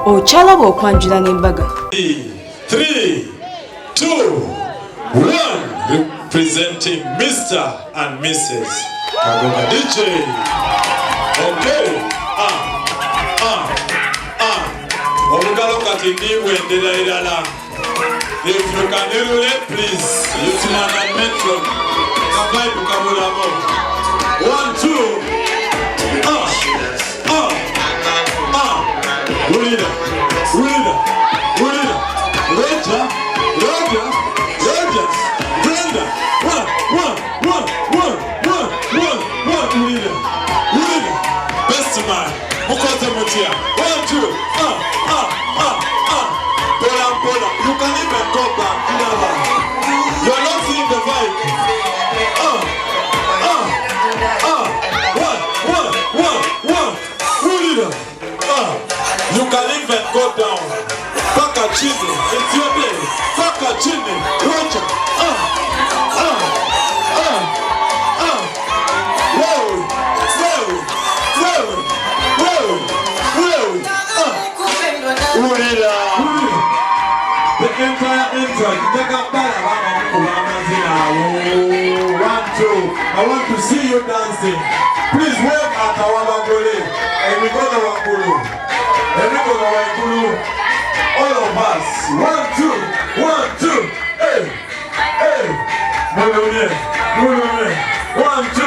okyalaba okwanjula n'embaga. 3, 2, 1, representing Mr. and Mrs. Kagoga DJ. Okay. Olugalo kati ndiwendera irala. If you can hear it, please. Youthman and Metro. Kavibe kabulamo. 1, 2. Ulida. Roger. Brenda. One. Ulida. Best man. Mukote Mutia. 1, 2. Pola. You can even go back. You're not seeing the vibe. One. Ulida. You can even go down. Paka chini. It's your day. Paka chini. Roger. The entire entrance, take up that. 1, 2. I want to see you dancing. Please wave at Awabagole. And we go to Wakulu. All of us. 1, 2. Hey. Move. 1, 2.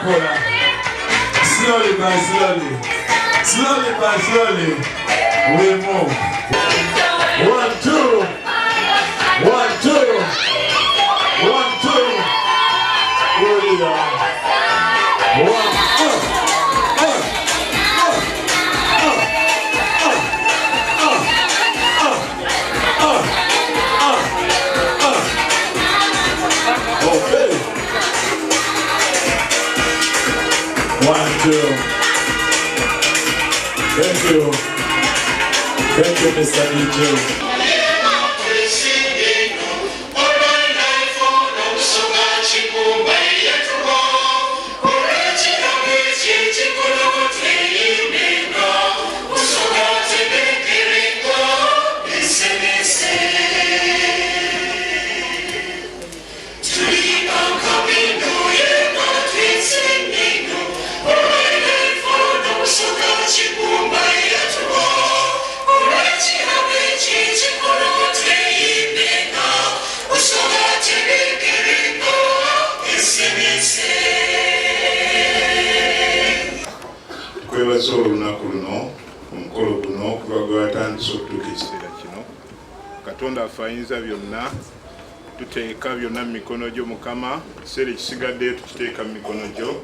Pola. Slowly by slowly, we move. 1, 2. 1, 2. Ulida. 1, 2. Thank you, Mr. DJ. Kwebaza olunaku luno omukolo guno kuba gwatandise okutuuka ekiseera kino. Katonda afayinza byonna, tuteeka byonna mu mikono gyo Mukama. Ekiseera ekisigadde tukiteeka mu mikono gyo.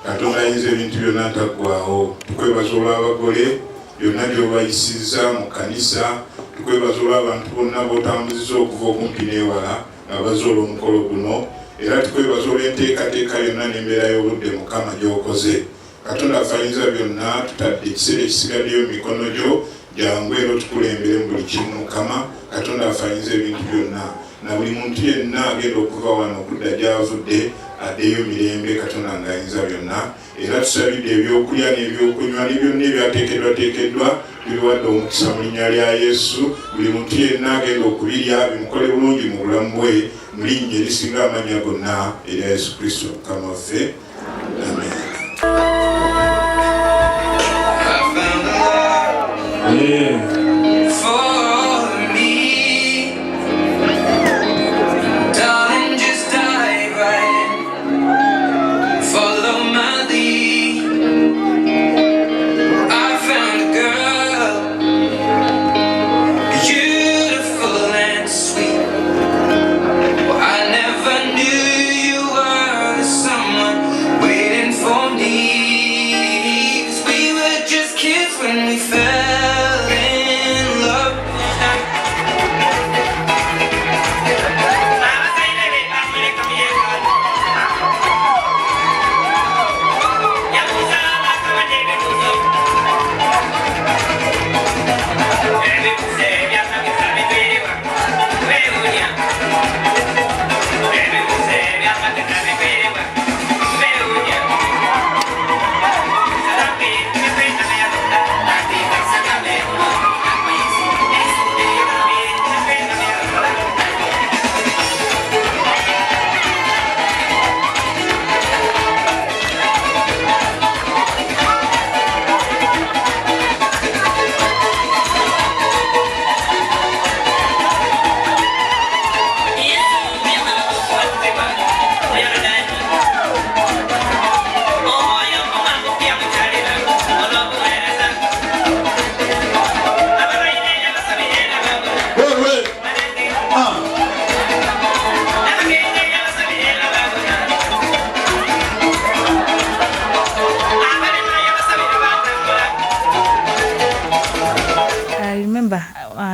Katonda ayinza ebintu byonna taggwawo. Tukwebaza olw'abagole byonna by'obayisizza mu kanisa. Tukwebaza olw'abantu bonna b'otambuzizza okuva okumpi n'ewala abaze olw'omukolo guno. Era tukwebaza olw'enteekateeka yonna n'embeera y'obudde Mukama gy'okoze. Katonda afayinza byonna, tutadde ekiseera ekisigaddeyo mu mikono gyo. Jangu era otukulembere mu buli kimu Mukama. Katonda afayinza ebintu byonna, na buli muntu yenna agenda okuva wano okudda gy'avudde addeyo mirembe. Katonda ng'ayinza byonna. Era tusabidde ebyokulya n'ebyokunywa byonna ebyateekeddwa tubiwadde omukisa mu linnya lya Yesu. Buli muntu yenna agenda okubirya bimukole bulungi mu bulamu bwe mu linnya erisinga amannya gonna erya Yesu Kristo Mukama waffe. Amen. For me, darling, just dive right in, follow my lead. I found a girl, beautiful and sweet. Well, I never knew you were someone waiting for me.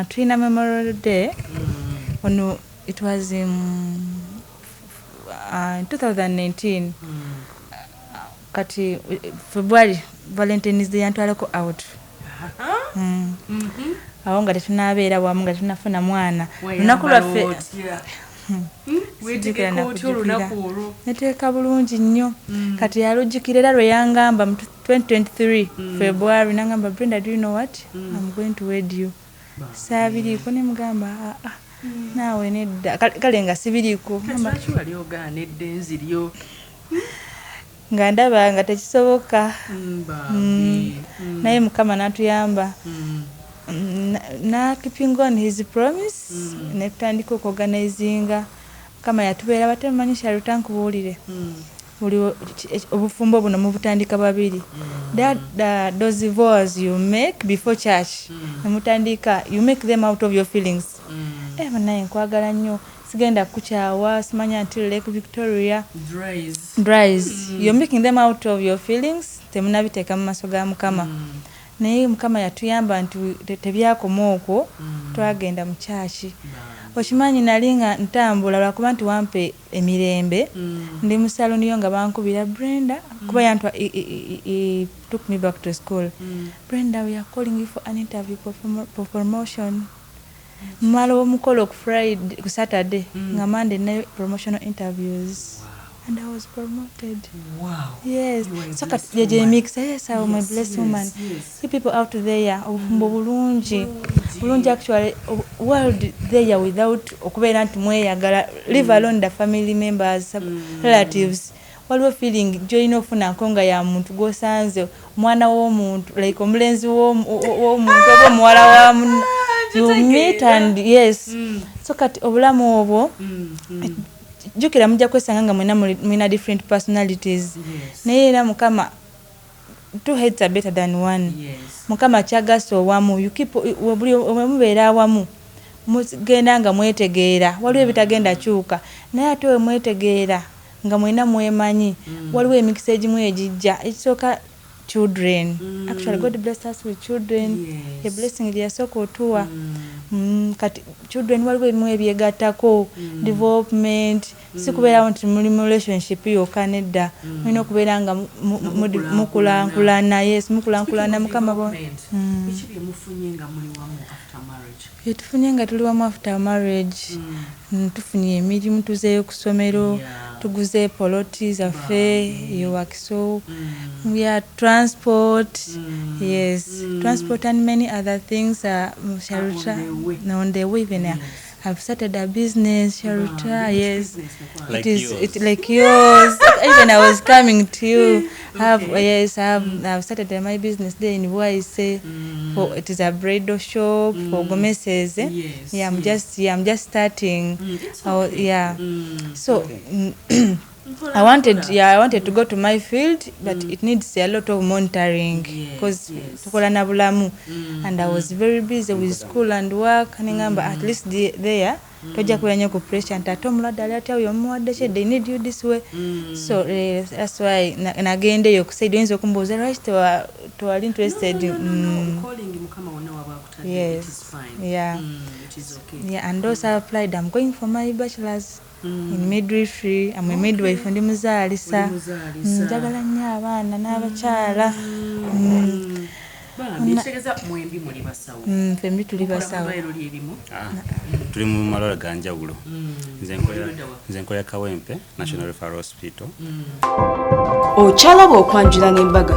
tulina Memorial Day. Ono it was in 2019. Kati February Valentine's Day yantwalako out. Awo nga tetunabeera wamu nga tunafuna mwana. Lunaku lwaffe neteeka bulungi nnyo. Kati yalujjukira era lwe yangamba mu 2023 February nangamba Brenda, do you know what? I'm going to wed you. Saabiriiko ne mugamba naawe nedda kale nga sibiriiko nga ndaba nga tekisoboka. Naye Mukama n'atuyamba na keeping on his promise ne tutandika okuorganizinga. Mukama yatubeera batemanyi Sharutankubuulire buli obufumbo buno mubutandika babiri. Those vows you make before church mutandika, you make them out of your feelings. Naye nkwagala nnyo, sigenda kukyawa, simanya until Lake Victoria dries. You're making them out of your feelings, temunabiteeka mu maaso ga Mukama. Naye Mukama yatuyamba nti tebyakoma okwo, twagenda mu kyaki. Okimanyi nali nga ntambula lwakuba nti wampe emirembe, ndi mu saloni yo nga bankubira Brenda, kuba yantwa took me back to school. Brenda, we are calling you for an interview for promotion. Mala omukolo ku Friday, ku Saturday, nga Monday na promotional interviews. And I was promoted. Wow. Yes. So je mix, yes, I'm a blessed woman. Yes. You people out there, bulungi actually, world there without okubeera nti mweyagala, leave alone the family members, relatives. Waliwo feeling joy no funa nkonga ya muntu gosanze mwana w'omuntu, like omulenzi w'omuntu oba muwala wa you meet and yes. So kati obulamu obwo jukira mujja kwesanga nga mwina different personalities. Naye era Mukama, two heads are better than one. Mukama kyagasa owamu, you keep buli mubeera awamu mugenda nga mwetegeera, waliwo ebitagenda kyuka naye ate we mwetegeera nga mwina mwemanyi, waliwo emikisa egimu egijja ekisooka children. Actually God bless us with children. A blessing lyasooka otuwa. Kati children waliwo ebimu ebyegattako, development, si kubeerawo nti muli mu relationship yokka nedda, mulina okubeera nga mukulankulana. Yes, mukulankulana Mukama bo. Tufunye nga tuli wamu after marriage. Tufunye emirimu, tuzeeyo ku ssomero, tuguze poloti zaffe, Wakiso, we are transport, yes, transport and many other things. Sharuta, on the way even I've started a business, Sharuta, yes, like it's like yours. Even I was coming to you. I've started my business there in YC. It is a bridal shop for gomeses. I'm just starting. So I wanted to go to my field, but it needs a lot of monitoring because tukola na bulamu, and I was very busy with school and work. Ningamba at least there toja kwenye ku pressure ntato mulada lati ayo muwadde che they need you this way. So that's why nagende yo kusaid wenzo kumboza right to are interested calling Mukama wona wabakutadde. Yes. It is fine. It is okay. And also I applied. I'm going for my bachelor's in midwifery. I'm a midwife ndi muzaalisa. Njagala nnyo abaana n'abakyala. Fembi tuli basawo. Tuli mu malwaliro ga njawulo. Nze nkolera Kawempe National Referral Hospital. Okyalaba okwanjula n'embaga